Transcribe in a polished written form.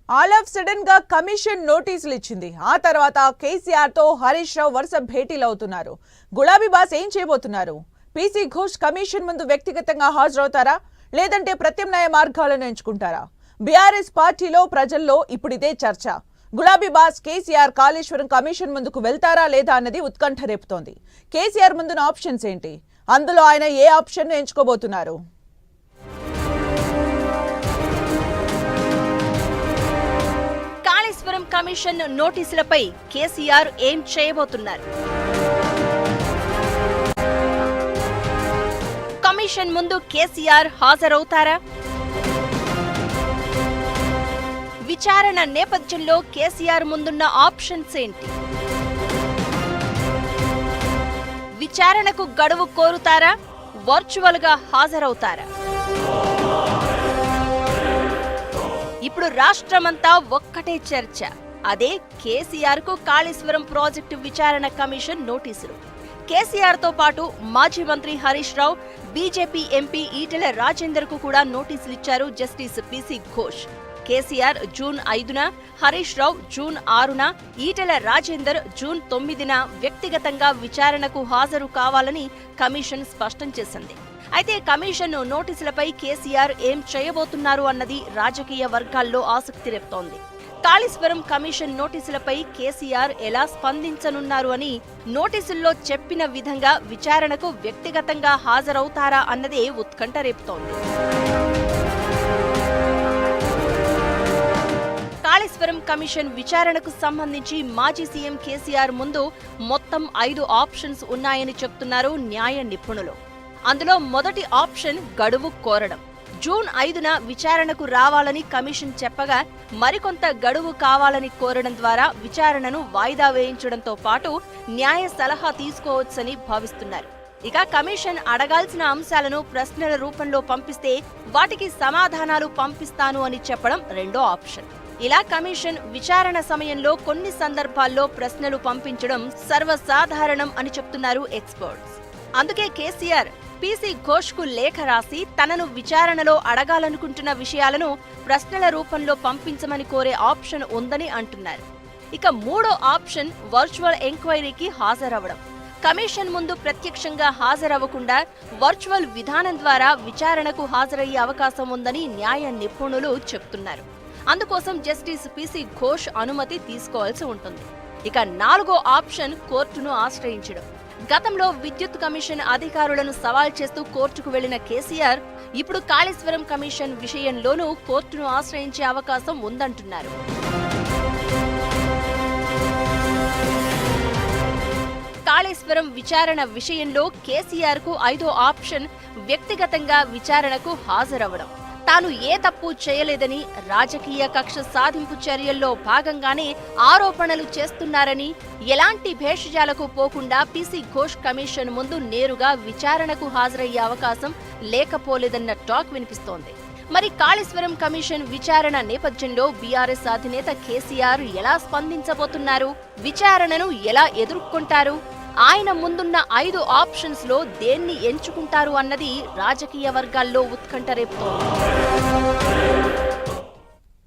All of sudden గా commission నోటీసులు ఇచ్చింది. ఆ తర్వాత కేసీఆర్ తో హరీష్ రావు వరుస భేటీలు అవుతున్నారు. గులాబీ బాస్ ఏం చేయబోతున్నారు? పీసీ ఘోష్ కమిషన్ ముందు వ్యక్తిగతంగా హాజరవుతారా, లేదంటే ప్రత్యామ్నాయ మార్గాలను ఎంచుకుంటారా? బీఆర్ఎస్ పార్టీలో ప్రజల్లో ఇప్పుడు ఇదే చర్చ. గులాబీ బాస్ కేసీఆర్ కాళేశ్వరం కమిషన్ ముందుకు వెళ్తారా లేదా అన్నది ఉత్కంఠ రేపుతోంది. కేసీఆర్ ముందున్న ఆప్షన్స్ ఏంటి? అందులో ఆయన ఏ ఆప్షన్ ఎంచుకోబోతున్నారు? కాళేశ్వరం కమిషన్ నోటీసులపై కేసీఆర్ ఏం చేయబోతున్నారు? కమిషన్ ముందు కేసీఆర్ హాజరవుతారా? విచారణ నేపథ్యంలో కేసీఆర్ ముందున్న ఆప్షన్స్ ఏంటి? విచారణకు గడువు కోరుతారా? వర్చువల్ గా హాజరవుతారా? ఇప్పుడు రాష్ట్రమంతా ఒక్కటే చర్చ. అదే కేసీఆర్ కు కాళేశ్వరం ప్రాజెక్టు విచారణ కమిషన్ నోటీసులు. కేసీఆర్ తో పాటు మాజీ మంత్రి హరీష్ రావు, బీజేపీ ఎంపీ ఈటెల రాజేందర్ కు కూడా నోటీసులు ఇచ్చారు justice PC Ghosh. KCR June 5న, హరీష్ రావు జూన్ 6న, ఈటెల రాజేందర్ జూన్ 9న వ్యక్తిగతంగా విచారణకు హాజరు కావాలని కమిషన్ స్పష్టం చేసింది. అయితే కమిషన్ నోటీసులపై కేసీఆర్ ఏం చేయబోతున్నారు అన్నది రాజకీయ వర్గాల్లో ఆసక్తి రేపుతోంది. కాళేశ్వరం కమిషన్ నోటీసులపై కేసీఆర్ ఎలా స్పందించనున్నారు అని, నోటీసుల్లో చెప్పిన విధంగా విచారణకు వ్యక్తిగతంగా హాజరవుతారా అన్నదే ఉత్కంఠ రేపుతోంది. కాళేశ్వరం కమిషన్ విచారణకు సంబంధించి మాజీ సీఎం కేసీఆర్ ముందు మొత్తం 5 ఆప్షన్స్ ఉన్నాయని చెప్తున్నారు న్యాయ నిపుణులు. అందులో మొదటి ఆప్షన్ గడువు కోరడం. జూన్ 5న విచారణకు రావాలని కమిషన్ చెప్పగా మరికొంత గడువు కావాలని కోరడం ద్వారా విచారణను వాయిదా వేయించడంతో పాటు న్యాయ సలహా తీసుకోవచ్చని భావిస్తున్నారు. ఇక కమిషన్ అడగాల్సిన అంశాలను ప్రశ్నల రూపంలో పంపిస్తే వాటికి సమాధానాలు పంపిస్తాను అని చెప్పడం రెండో ఆప్షన్. ఇలా కమిషన్ విచారణ సమయంలో కొన్ని సందర్భాల్లో ప్రశ్నలు పంపించడం సర్వసాధారణం అని చెప్తున్నారు ఎక్స్పర్ట్స్. అందుకే కేసీఆర్ పీసీ ఘోష్ కు లేఖ రాసి తనను విచారణలో అడగాలనుకుంటున్న విషయాలను ప్రశ్నల రూపంలో పంపించమని కోరే ఆప్షన్ ఉందని అంటున్నారు. ఇక మూడో ఆప్షన్ వర్చువల్ ఎంక్వైరీకి హాజరవడం. కమిషన్ ముందు ప్రత్యక్షంగా హాజరవ్వకుండా వర్చువల్ విధానం ద్వారా విచారణకు హాజరయ్యే అవకాశం ఉందని న్యాయ నిపుణులు చెప్తున్నారు. అందుకోసం జస్టిస్ పీసీ ఘోష్ అనుమతి తీసుకోవాల్సి ఉంటుంది. ఇక నాలుగో ఆప్షన్ కోర్టును ఆశ్రయించడం. గతంలో విద్యుత్ కమిషన్ అధికారులను సవాల్ చేస్తూ కోర్టుకు వెళ్లిన కేసీఆర్ ఇప్పుడు కాళేశ్వరం కమిషన్ విషయంలోనూ కోర్టును ఆశ్రయించే అవకాశం ఉందంటున్నారు. కాళేశ్వరం విచారణ విషయంలో కేసీఆర్ కు 5వ ఆప్షన్ వ్యక్తిగతంగా విచారణకు హాజరవడం. తాను ఏ తప్పు చేయలేదని, రాజకీయ కక్ష సాధింపు చర్యల్లో భాగంగానే ఆరోపణలు చేస్తున్నారని, ఎలాంటి భేషజాలకు పోకుండా పీసీ ఘోష్ కమిషన్ ముందు నేరుగా విచారణకు హాజరయ్యే అవకాశం లేకపోలేదన్న టాక్ వినిపిస్తోంది. మరి కాళేశ్వరం కమిషన్ విచారణ నేపథ్యంలో బీఆర్ఎస్ అధినేత కేసీఆర్ ఎలా స్పందించబోతున్నారు? విచారణను ఎలా ఎదుర్కొంటారు? ఆయన ముందున్న 5 ఆప్షన్స్ లో దేన్ని ఎంచుకుంటారు అన్నది రాజకీయ వర్గాల్లో ఉత్కంఠ రేపుతోంది.